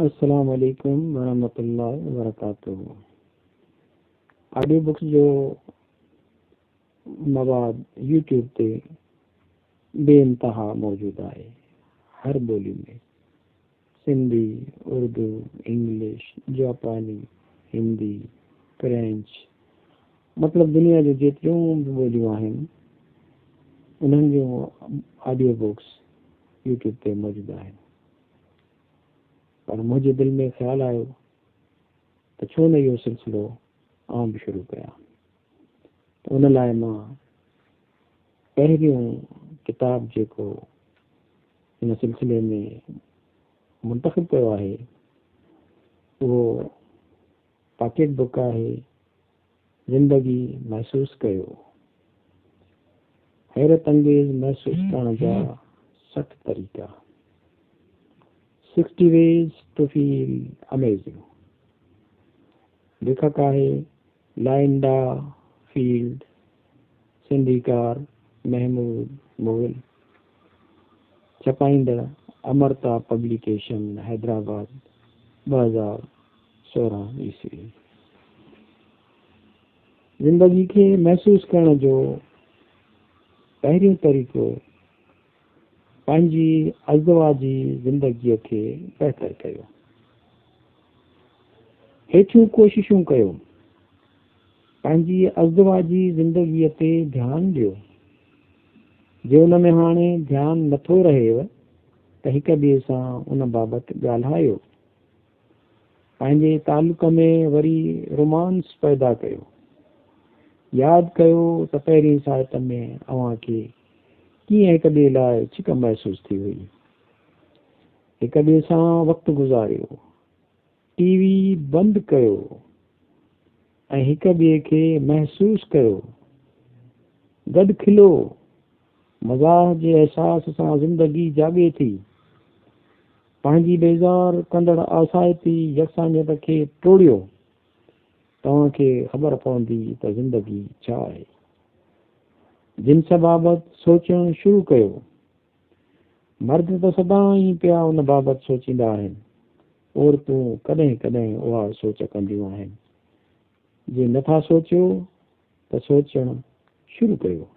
अस्सलाम वालेकुम वरहमतुल्लाहि वबरकातुहू। ऑडियो बुक्स जो मवाद यूट्यूब ते बेइंतहा मौजूद आहे, हर ॿोली में। सिंधी, उर्दू, इंग्लिश, जापानी, हिंदी, फ्रेंच, मतिलबु दुनिया जो जेतिरियूं बि ॿोलियूं आहिनि उन्हनि जूं ऑडियो बुक्स यूट्यूब ते मौजूद आहिनि। पर मुंहिंजे दिलि में ख़्यालु आयो त छो न इहो सिलसिलो आउं बि शुरू कयां। त उन लाइ मां पहिरियों किताब जेको हिन सिलसिले में मुंतख़िब कयो आहे उहो पॉकेट बुक आहे ज़िंदगी महसूस कयो, हैरत अंगेज़ महसूस करण जा 60 तरीक़ा, 60 ways to feel amazing। लेखक आहे लाइंडा फील्ड, सिंधीकार महमूद मुग़ल, छपाईंदड़ अमरता पब्लिकेशन हैदराबाद 2016 ईस्वी। ज़िंदगी खे महसूस करण जो पहिरियों तरीक़ो पंहिंजी अज़दवाजी ज़िंदगीअ खे बहितर कयो। हेठियूं कोशिशूं कयो, पंहिंजी अज़दवाजी ज़िंदगीअ ते ध्यानु ॾियो। जे उन में हाणे ध्यानु नथो रहेव त हिक ॿिए सां उन बाबति ॻाल्हायो। पंहिंजे तालुक में वरी रोमांस पैदा कयो। यादि कयो त पहिरीं साहित में अव्हां खे कीअं हिक ॿिए लाइ छिक महसूस थी हुई। हिक ॿिए सां वक़्तु गुज़ारियो, टीवी बंदि कयो ऐं हिक ॿिए खे महसूस कयो। गॾु खिलो, मज़ाह जे अहसास सां ज़िंदगी जाॻे थी। पंहिंजी बेज़ार कंदड़ आसाइती यकसानियत खे टोड़ियो। तव्हांखे ख़बर पवंदी त ज़िंदगी छा आहे। जिन्स बाबति सोचणु शुरू कयो। मर्द त सदाईं पिया उन बाबति सोचींदा आहिनि, औरतूं कॾहिं कॾहिं उहा सोच कंदियूं आहिनि। जे नथा सोचियो त सोचणु शुरू कयो।